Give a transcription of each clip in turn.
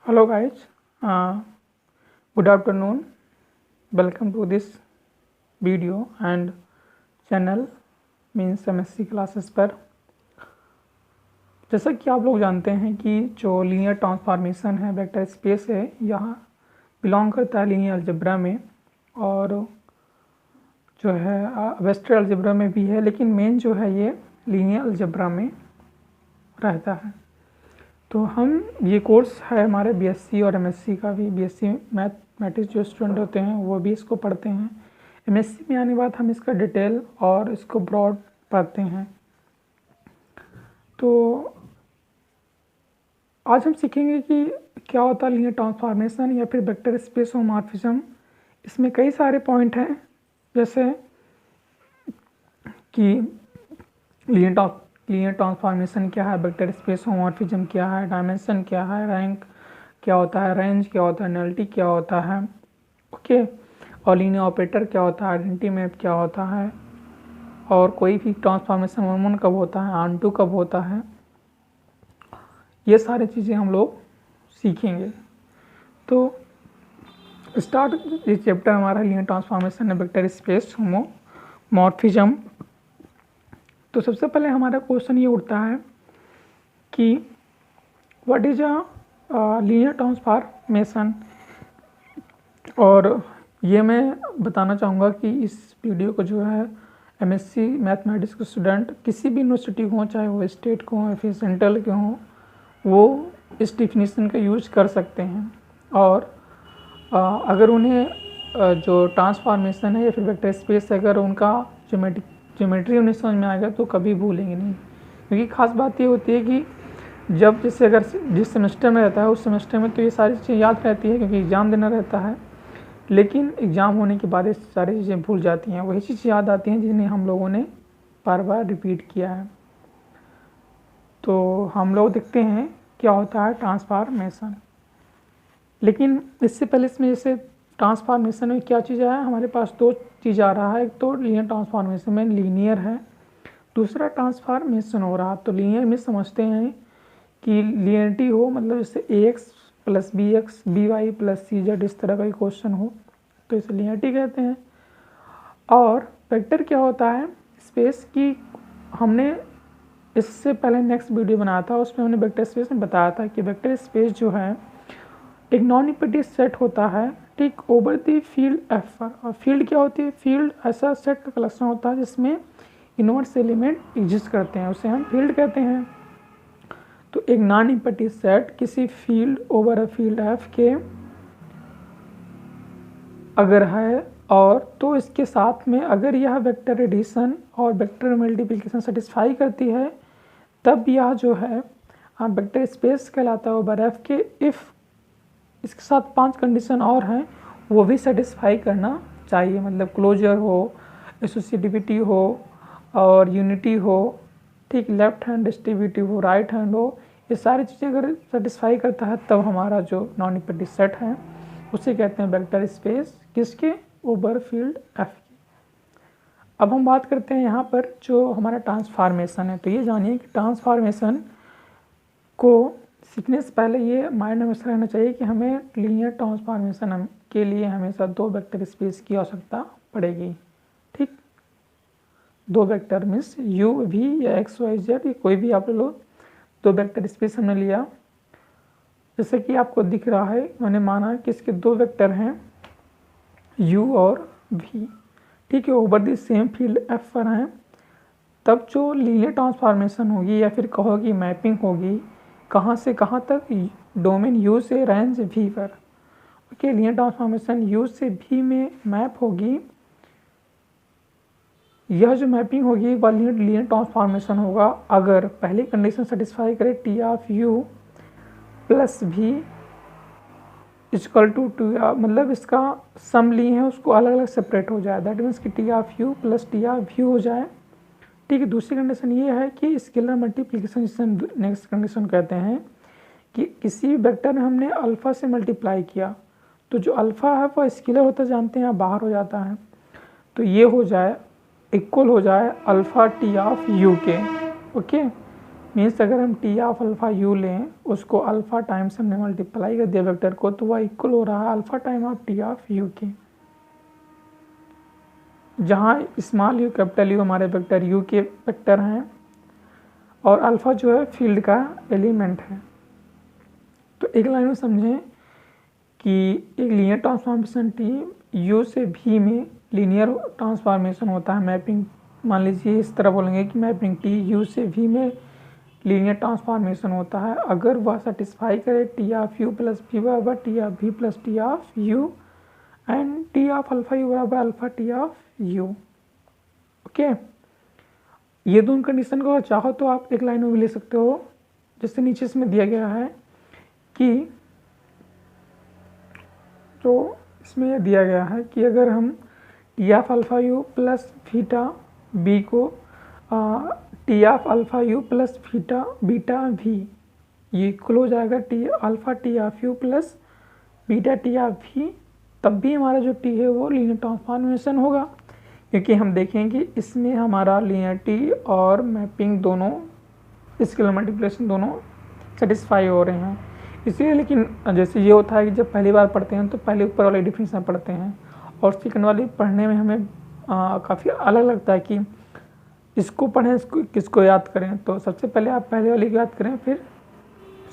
Hello guys, good afternoon. Welcome to this video and channel means MSc classes पर। जैसा कि आप लोग जानते हैं कि जो लीनियर ट्रांसफॉर्मेशन है वेक्टर स्पेस है, यहाँ बिलोंग करता है लीनियर अलजेब्रा में और जो है वेक्टर अलजेब्रा में भी है, लेकिन मेन जो है ये लीनियर अलजेब्रा में रहता है। तो हम ये कोर्स है हमारे बीएससी और एमएससी का भी। बीएससी मैथमेटिक्स जो स्टूडेंट होते हैं वो भी इसको पढ़ते हैं। एमएससी में आने के बाद हम इसका डिटेल और इसको ब्रॉड पढ़ते हैं। तो आज हम सीखेंगे कि क्या होता है लीनियर ट्रांसफॉर्मेशन या फिर वेक्टर स्पेस होमोमॉर्फिज्म। इसमें कई सारे पॉइंट हैं, जैसे कि लीनियर ट्रांसफॉर्मेशन क्या है, वेक्टर स्पेस होमोमॉर्फिज्म क्या है, डायमेंशन क्या है, रैंक क्या होता है, रेंज क्या होता है, नलिटी क्या होता है, ओके, और लीनियर ऑपरेटर क्या होता है, आइडेंटिटी मैप क्या होता है, और कोई भी ट्रांसफॉर्मेशन 1 कब होता है, ऑन2 कब होता है, ये सारी चीज़ें हम लोग सीखेंगे। तो स्टार्ट ये चैप्टर हमारा linear transformation vector space homomorphism. तो सबसे पहले हमारा क्वेश्चन ये उठता है कि what is a linear transformation, और ये मैं बताना चाहूँगा कि इस वीडियो को जो है एमएससी मैथमेटिक्स के स्टूडेंट किसी भी यूनिवर्सिटी को, चाहे वो स्टेट को हो या फिर सेंट्रल के हों, वो इस डिफिनीशन का यूज कर सकते हैं। और अगर उन्हें जो ट्रांसफॉर्मेशन है या फिर वेक्टर स्पेस अगर उनका ज्योमेट्री उन्हें समझ में आएगा तो कभी भूलेंगे नहीं। क्योंकि ख़ास बात ये होती है कि जब जैसे अगर जिस सेमेस्टर में रहता है उस सेमेस्टर में तो ये सारी चीज़ें याद रहती है क्योंकि एग्ज़ाम देना रहता है, लेकिन एग्ज़ाम होने के बाद ये सारी चीज़ें भूल जाती हैं। वही चीज़ याद आती हैं जिन्हें हम लोगों ने बार बार रिपीट किया है। तो हम लोग देखते हैं क्या होता है ट्रांसफॉर्मेशन। लेकिन इससे पहले इसमें जैसे ट्रांसफॉर्मेशन में क्या चीज़ आया, हमारे पास दो चीज़ आ रहा है। एक तो लीनियर ट्रांसफॉर्मेशन में लीनियर है, दूसरा ट्रांसफॉर्मेशन हो रहा। तो लीनियर में समझते हैं कि लीनियरिटी हो, मतलब जैसे ax plus bx by plus cz इस तरह का ही क्वेश्चन हो तो इसे लीनियरिटी कहते हैं। और वेक्टर क्या होता है, स्पेस की हमने इससे पहले नेक्स्ट वीडियो बनाया था, उसमें हमने वेक्टर स्पेस में बताया था कि वेक्टर स्पेस जो है एक नॉन इम्पीडियंट सेट होता है, ठीक, ओवर दी फील्ड एफ पर। और फील्ड क्या होती है, फील्ड ऐसा सेट का कलेक्शन होता है जिसमें इनवर्स एलिमेंट एग्जिस्ट करते हैं, उसे हम फील्ड कहते हैं। तो एक नॉन इम्पीडियंट सेट किसी field over a field F के अगर है, और तो इसके साथ में अगर यह वेक्टर एडिशन और वेक्टर मल्टीप्लिकेशन सेटिस्फाई करती है, तब यह जो है वेक्टर स्पेस कहलाता है ओवर एफ के। इफ़ इसके साथ 5 कंडीशन और हैं वो भी सेटिस्फाई करना चाहिए, मतलब क्लोजर हो, एसोसिएटिविटी हो और यूनिटी हो, ठीक, लेफ्ट हैंड डिस्ट्रीब्यूटिव हो, राइट हैंड हो, ये सारी चीज़ें अगर सेटिस्फाई करता है तब हमारा जो नॉन इम्पीडियंट सेट है उसे कहते हैं वेक्टर स्पेस, किसके, ओवर फील्ड एफ की। अब हम बात करते हैं यहाँ पर जो हमारा ट्रांसफॉर्मेशन है। तो ये जानिए कि ट्रांसफॉर्मेशन को सीखने से पहले ये माइंड में हमेशा रहना चाहिए कि हमें लीनियर ट्रांसफॉर्मेशन के लिए हमेशा 2 वेक्टर स्पेस की आवश्यकता पड़ेगी, ठीक। 2 वेक्टर मीन्स u v या x y z, ये कोई भी आप लोग 2 वेक्टर स्पेस हमने लिया। जैसे कि आपको दिख रहा है, मैंने माना कि इसके 2 वेक्टर हैं u और v, ठीक है, over the same field f पर हैं। तब जो लीनियर ट्रांसफॉर्मेशन होगी या फिर कहो कि मैपिंग होगी, कहाँ से कहाँ तक, डोमेन u से रेंज v पर, ओके। लीनियर ट्रांसफॉर्मेशन u से v में मैप होगी। यह जो मैपिंग होगी वह लीनियर ट्रांसफॉर्मेशन होगा अगर पहली कंडीशन सेटिस्फाई करे T of u plus v equal to मतलब इसका सम लिए हैं उसको अलग अलग सेपरेट हो जाए, दैट मीन्स कि T of u plus T of v हो जाए, ठीक है। दूसरी कंडीशन ये है कि स्केलर मल्टीप्लिकेशन, जिसे हम नेक्स्ट कंडीशन कहते हैं, कि किसी वेक्टर में हमने अल्फ़ा से मल्टीप्लाई किया तो जो अल्फ़ा है वो स्केलर होता जानते हैं, बाहर हो जाता है, तो ये हो जाए इक्वल हो जाए अल्फ़ा टी ऑफ यू के, ओके। मीन्स अगर हम टी ऑफ अल्फ़ा यू लें, उसको अल्फ़ा टाइम्स हमने मल्टीप्लाई कर दिया वेक्टर को, तो वह इक्वल हो रहा है alpha time of T of you के, जहाँ स्मॉल यू कैपिटल यू हमारे वेक्टर यू के वेक्टर हैं और अल्फ़ा जो है फील्ड का एलिमेंट है। तो एक लाइन में समझें कि एक लीनियर ट्रांसफॉर्मेशन टी यू से भी में लीनियर ट्रांसफॉर्मेशन होता है। मैपिंग मान लीजिए इस तरह बोलेंगे कि मैपिंग टी यू से भी में लीनियर ट्रांसफॉर्मेशन होता है अगर वह सेटिस्फाई करे T of U plus V बराबर T of V plus T of U and T of alpha U बराबर alpha T of U. Okay, ये दोनों कंडीशन को चाहो तो आप एक लाइन में भी ले सकते हो, जैसे नीचे इसमें दिया गया है कि तो इसमें यह दिया गया है कि अगर हम T of alpha U plus theta B को T of alpha U plus theta beta V ये इक्वल हो जाएगा T alpha T of U plus beta T of V, तब भी हमारा जो टी है वो लीनियर ट्रांसफॉर्मेशन होगा, क्योंकि हम देखें कि इसमें हमारा लीनियरिटी और मैपिंग दोनों, स्केलर मल्टीप्लिकेशन दोनों सेटिस्फाई हो रहे हैं इसलिए। लेकिन जैसे ये होता है कि जब पहली बार पढ़ते हैं तो पहले ऊपर वाली डिफिनेशन पढ़ते हैं और सेकंड वाली पढ़ने में हमें काफ़ी अलग लगता है कि इसको पढ़ें किसको याद करें। तो सबसे पहले आप पहले वाली को याद करें, फिर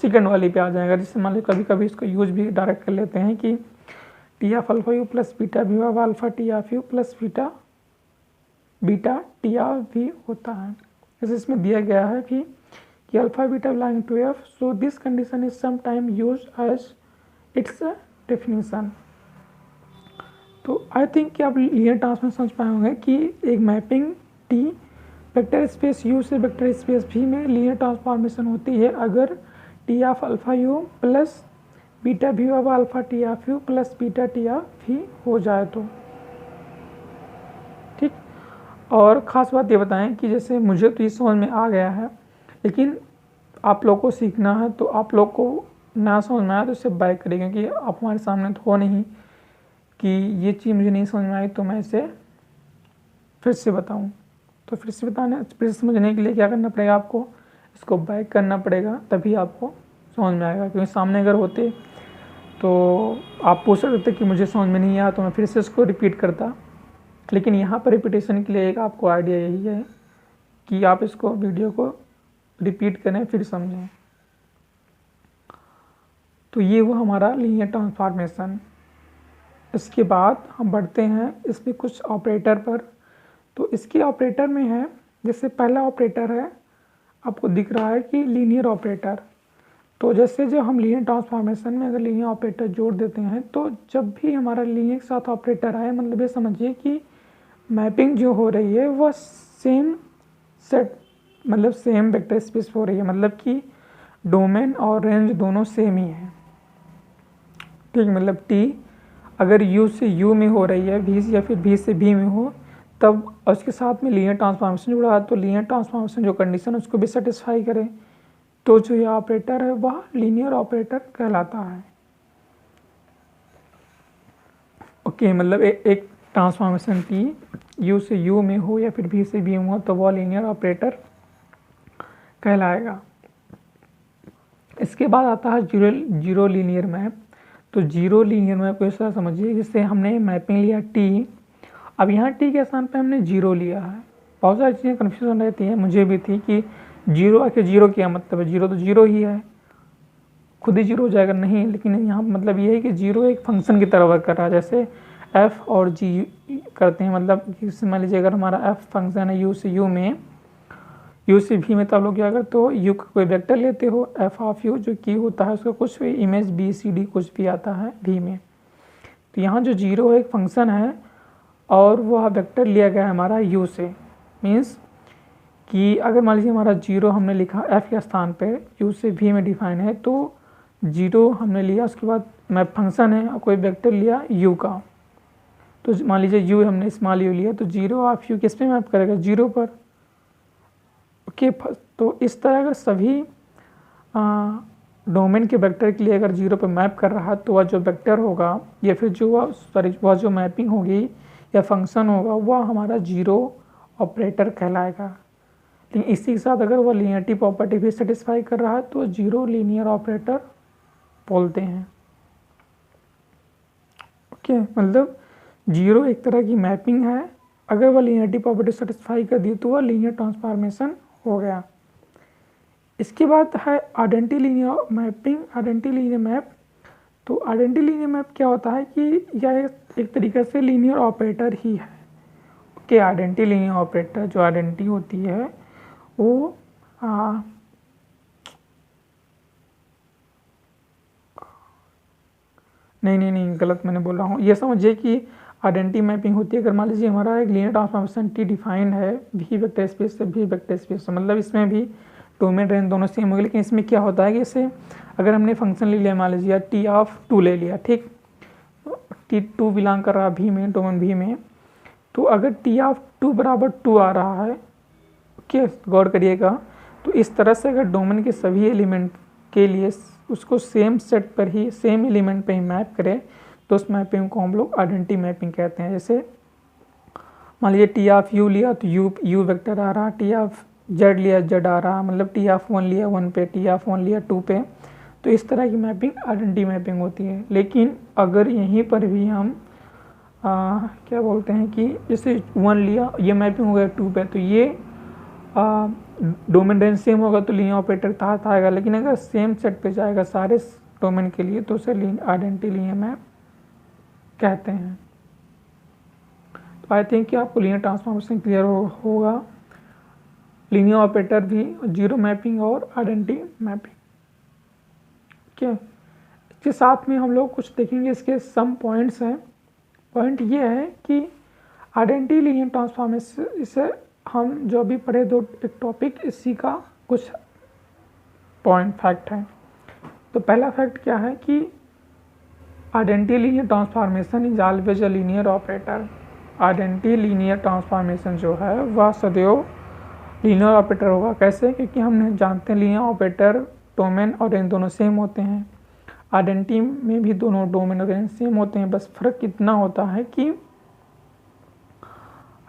सेकंड वाली पे आ जाएगा। जिससे मान लो कभी कभी इसको यूज भी डायरेक्ट कर लेते हैं कि T of alpha U plus beta V बराबर alpha T of U plus beta T of V होता है। जैसे इसमें दिया गया है कि alpha beta belong to F, so this condition is some time use as its definition. तो आई थिंक कि आप लीनियर ट्रांसफॉर्मेशन समझ पाए होंगे कि एक mapping T vector space U से वेक्टर स्पेस वी में लीनियर ट्रांसफॉर्मेशन होती है अगर T of alpha U plus beta V बराबर alpha T of U plus beta T of V हो जाए तो। ठीक, और ख़ास बात ये बताएं कि जैसे मुझे तो ये समझ में आ गया है, लेकिन आप लोग को सीखना है, तो आप लोग को ना समझ में आया तो इसे बैक करें, क्योंकि आप हमारे सामने तो हो नहीं कि ये चीज़ मुझे नहीं समझ में आई तो मैं इसे फिर से बताऊं। तो फिर से समझने के लिए क्या करना पड़ेगा, आपको इसको बैक करना पड़ेगा, तभी आपको समझ में आएगा। क्योंकि सामने अगर होते तो आप पूछ सकते कि मुझे समझ में नहीं आया, तो मैं फिर से इसको रिपीट करता। लेकिन यहाँ पर रिपीटेशन के लिए एक आपको आइडिया यही है कि आप इसको वीडियो को रिपीट करें फिर समझें। तो ये वो हमारा लीनियर ट्रांसफॉर्मेशन। इसके बाद हम बढ़ते हैं इसमें कुछ ऑपरेटर पर। तो इसके ऑपरेटर में है, जैसे पहला ऑपरेटर है आपको दिख रहा है कि लीनियर ऑपरेटर। तो जैसे जब हम लीनियर ट्रांसफॉर्मेशन में अगर लीनियर ऑपरेटर जोड़ देते हैं, तो जब भी हमारा लीनियर के साथ ऑपरेटर आए, मतलब ये समझिए कि मैपिंग जो हो रही है वह सेम सेट, मतलब सेम वेक्टर स्पेस हो रही है, मतलब कि डोमेन और रेंज दोनों सेम ही है। ठीक, मतलब टी अगर यू से यू में हो रही है वी, या फिर वी से वी में हो, तब उसके साथ में लीनियर ट्रांसफॉर्मेशन जुड़ा है, तो लीनियर ट्रांसफॉर्मेशन जो कंडीशन उसको भी सेटिस्फाई करे, तो जो ये ऑपरेटर है वह लीनियर ऑपरेटर कहलाता है। ओके, मतलब एक ट्रांसफॉर्मेशन टी यू से यू में हो या फिर वी से वी में हो, तो वह लीनियर ऑपरेटर कहलाएगा। इसके बाद आता है जीरो लीनियर मैप। तो जीरो लीनियर मैप को इस तरह समझिए, जिससे हमने मैपिंग लिया टी, अब यहाँ टी के स्थान पे हमने जीरो लिया है। बहुत सारी चीज़ें कन्फ्यूजन रहती हैं, मुझे भी थी कि जीरो आके जीरो क्या मतलब है, जीरो तो जीरो ही है, खुद ही जीरो हो जाएगा, नहीं। लेकिन यहाँ मतलब ये है कि जीरो एक फंक्शन की तरह वर्क कर रहा है, जैसे एफ और जी करते हैं। मतलब मान लीजिए अगर हमारा एफ फंक्शन है यू से यू में, यू से वी में, तब लोग क्या करते हो, यू का कोई वेक्टर लेते हो एफ ऑफ यू, जो की होता है उसका कुछ भी इमेज बी सी डी कुछ भी आता है वी में। तो यहाँ जो जीरो एक फंक्शन है और वह वेक्टर लिया गया है हमारा यू से। मीन्स कि अगर मान लीजिए हमारा जीरो हमने लिखा एफ के स्थान पे, यू से वी में डिफाइन है, तो जीरो हमने लिया, उसके बाद मैप फंक्शन है और कोई वेक्टर लिया यू का, तो मान लीजिए यू हमने स्मॉल यू लिया, तो जीरो ऑफ यू किस पे मैप करेगा, जीरो पर। ओके, तो इस तरह अगर सभी डोमेन के वेक्टर के लिए अगर जीरो पर मैप कर रहा है, तो वह जो वेक्टर होगा या फिर जो वह जो मैपिंग होगी या फंक्शन होगा, वह हमारा जीरो ऑपरेटर कहलाएगा। लेकिन इसी के साथ अगर वह लीनियरिटी प्रॉपर्टी भी सेटिस्फाई कर रहा है तो जीरो लीनियर ऑपरेटर बोलते हैं। ओके, मतलब जीरो एक तरह की मैपिंग है, अगर वह लीनियरिटी प्रॉपर्टी सेटिस्फाई कर दी तो वह लीनियर ट्रांसफॉर्मेशन हो गया। इसके बाद है identity linear mapping, identity linear map. तो आइडेंटिटी लीनियर मैप क्या होता है कि यह एक तरीके से लीनियर ऑपरेटर ही है। ओके, आइडेंटिटी लीनियर ऑपरेटर जो आइडेंटिटी होती है वो नहीं गलत मैंने बोल रहा हूँ। ये समझिए कि आइडेंटिटी मैपिंग होती है अगर मान लीजिए हमारा एक लीनियर ट्रांसफॉर्मेशन टी डिफाइंड है वी वेक्टर स्पेस से वी वेक्टर स्पेस से, मतलब इसमें भी डोमेन रेंज दोनों सेम हो गए, लेकिन इसमें क्या होता है कि जैसे अगर हमने फंक्शन ले लिया, मान लीजिए टी ऑफ टू ले लिया, ठीक, टी टू बिलोंग कर रहा भी में, डोमेन भी में, तो अगर टी ऑफ टू बराबर टू आ रहा है, ओके, गौर करिएगा, तो इस तरह से अगर डोमेन के सभी एलिमेंट के लिए उसको सेम सेट पर ही सेम एलिमेंट पे ही मैप करें तो उस मैपिंग को हम लोग आइडेंटिटी मैपिंग कहते हैं। जैसे मान लीजिए टी ऑफ यू लिया तो यू वेक्टर आ रहा, टी ऑफ जेड लिया जेड आ रहा, मतलब टी ऑफ वन लिया वन पे, टी ऑफ वन लिया टू पे, तो इस तरह की मैपिंग आइडेंटिटी मैपिंग होती है। लेकिन अगर यहीं पर भी हम क्या बोलते हैं कि जैसे वन लिया, ये मैपिंग हो गया टू पे, तो ये डोमेन रेंज सेम होगा तो लीनियर ऑपरेटर तहत आएगा, लेकिन अगर सेम सेट पे जाएगा सारे डोमेन के लिए तो उसे आइडेंटिटी लीनियर मैप कहते हैं। तो आई थिंक कि आपको लीनियर ट्रांसफॉर्मेशन क्लियर होगा, लीनियर ऑपरेटर भी, जीरो मैपिंग और आइडेंटिटी मैपिंग। ओके, इसके साथ में हम लोग कुछ देखेंगे, इसके सम पॉइंट्स हैं। पॉइंट ये है कि आइडेंटिटी लीनियर ट्रांसफॉर्मेशन, इसे हम जो अभी पढ़े दो एक टॉपिक, इसी का कुछ पॉइंट फैक्ट है। तो पहला फैक्ट क्या है कि identity linear transformation is always a linear operator. Identity linear transformation जो है वह सदैव लीनियर ऑपरेटर होगा। कैसे? क्योंकि हम जानते हैं लीनियर ऑपरेटर डोमेन और रेंज दोनों सेम होते हैं। आइडेंटिटी में भी दोनों डोमेन और रेंज सेम होते हैं, बस फ़र्क इतना होता है कि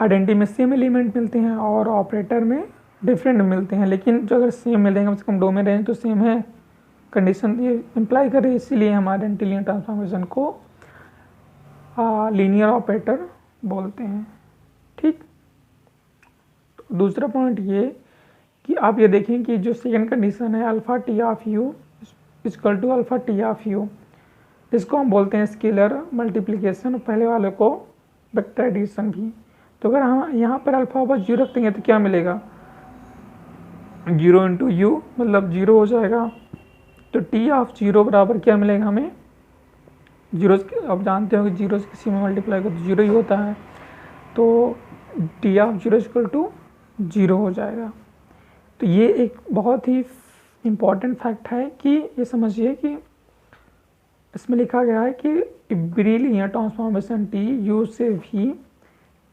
आइडेंटिटी में सेम एलिमेंट मिलते हैं और ऑपरेटर में डिफरेंट मिलते हैं। लेकिन जो अगर सेम मिलेंगे कम से कम डोमेन रेंज तो सेम है, कंडीशन ये इम्प्लाई कर रही है, इसीलिए हम आइडेंटिटी लीनियर ट्रांसफॉर्मेशन को लीनियर ऑपरेटर बोलते हैं। ठीक, तो दूसरा पॉइंट ये कि आप ये देखें कि जो सेकंड कंडीशन है alpha T of U equal to alpha T of U, इसको हम बोलते हैं स्केलर मल्टीप्लिकेशन, पहले वाले को वेक्टर एडिशन भी। तो अगर हम यहाँ पर अल्फा ऊपर जीरो रखेंगे तो क्या मिलेगा, जीरो इंटू यू मतलब जीरो हो जाएगा। तो टी ऑफ जीरो बराबर क्या मिलेगा हमें, जीरो, आप जानते हो कि जीरो से किसी में मल्टीप्लाई करो तो जीरो ही होता है, तो T of zero equal to zero हो जाएगा। तो ये एक बहुत ही इम्पॉर्टेंट फैक्ट है कि ये समझिए कि इसमें लिखा गया है कि every linear transformation T U से भी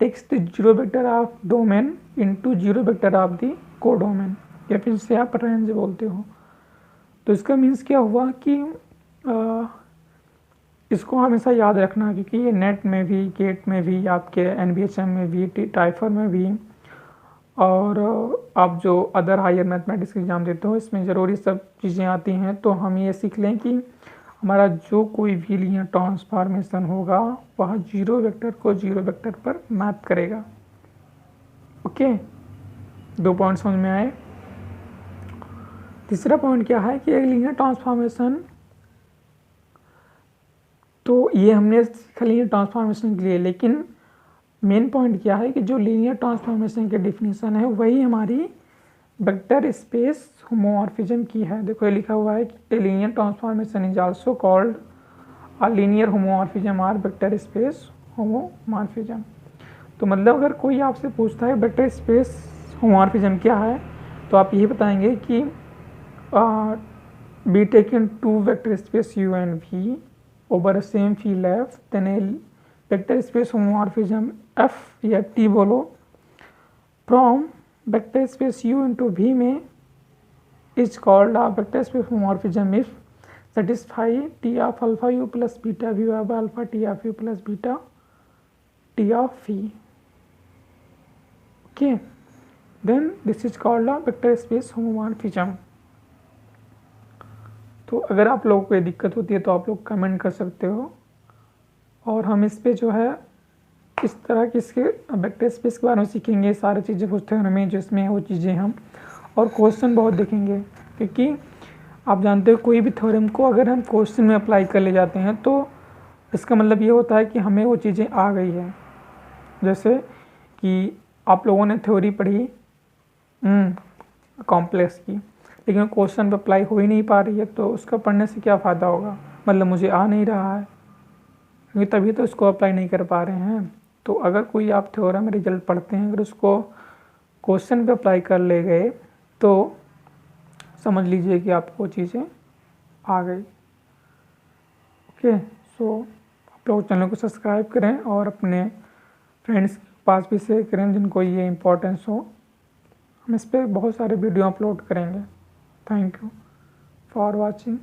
takes the zero vector of domain into zero vector of the codomain, या फिर से आप रेंज बोलते हो। तो इसका मीन्स क्या हुआ कि इसको हमेशा याद रखना, क्योंकि ये नेट में भी, गेट में भी, आपके एनबीएचएम में भी, टाइफर में भी, और आप जो अदर हायर मैथमेटिक्स एग्जाम देते हो इसमें ज़रूरी सब चीज़ें आती हैं। तो हम ये सीख लें कि हमारा जो कोई भी लीनियर ट्रांसफॉर्मेशन होगा वह जीरो वेक्टर को जीरो वेक्टर पर मैप करेगा। ओके, दो पॉइंट समझ में आए। तीसरा पॉइंट क्या है कि एक लीनियर ट्रांसफॉर्मेशन, तो ये हमने सीखा लीनियर ट्रांसफॉर्मेशन के लिए, लेकिन मेन पॉइंट क्या है कि जो लीनियर ट्रांसफॉर्मेशन की डेफिनेशन है वही हमारी वेक्टर स्पेस होमोमॉर्फिज्म की है। देखो ये लिखा हुआ है कि linear transformation is also called a linear homomorphism और वेक्टर स्पेस होमोमॉर्फिज्म। तो मतलब अगर कोई आपसे पूछता है वेक्टर स्पेस होमोमॉर्फिज्म क्या है, तो आप यही बताएंगे कि be taken two vector space U and V over a same field F, then a vector space homomorphism F या टी बोलो from vector space U into V में is called a vector space homomorphism if satisfy t of alpha u plus beta v by alpha t of u plus beta t of v। Okay, then this is called a vector space homomorphism. तो अगर आप लोगों को कोई दिक्कत होती है तो आप लोग कमेंट कर सकते हो, और हम इस पे जो है इस तरह के इसके वेक्टर स्पेस के बारे में सीखेंगे, सारी चीज़ें पूछते हैं हमें जिसमें वो चीज़ें हम, और क्वेश्चन बहुत देखेंगे, क्योंकि आप जानते हो कोई भी थ्योरम को अगर हम क्वेश्चन में अप्लाई कर ले जाते हैं तो इसका मतलब ये होता है कि हमें वो चीज़ें आ गई है। जैसे कि आप लोगों ने थ्योरी पढ़ी कॉम्प्लेक्स की, लेकिन क्वेश्चन पे अप्लाई हो ही नहीं पा रही है, तो उसका पढ़ने से क्या फ़ायदा होगा, मतलब मुझे आ नहीं रहा है, क्योंकि तभी तो इसको अप्लाई नहीं कर पा रहे हैं। तो अगर कोई आप थ्योरम रिजल्ट पढ़ते हैं, अगर उसको क्वेश्चन पे अप्लाई कर ले गए तो समझ लीजिए कि आपको चीज़ें आ गई। ओके, सो आप लोग चैनल को सब्सक्राइब करें और अपने फ्रेंड्स के पास भी शेयर करें जिनको ये इम्पोर्टेंस हो। हम इस पर बहुत सारे वीडियो अपलोड करेंगे। Thank you for watching.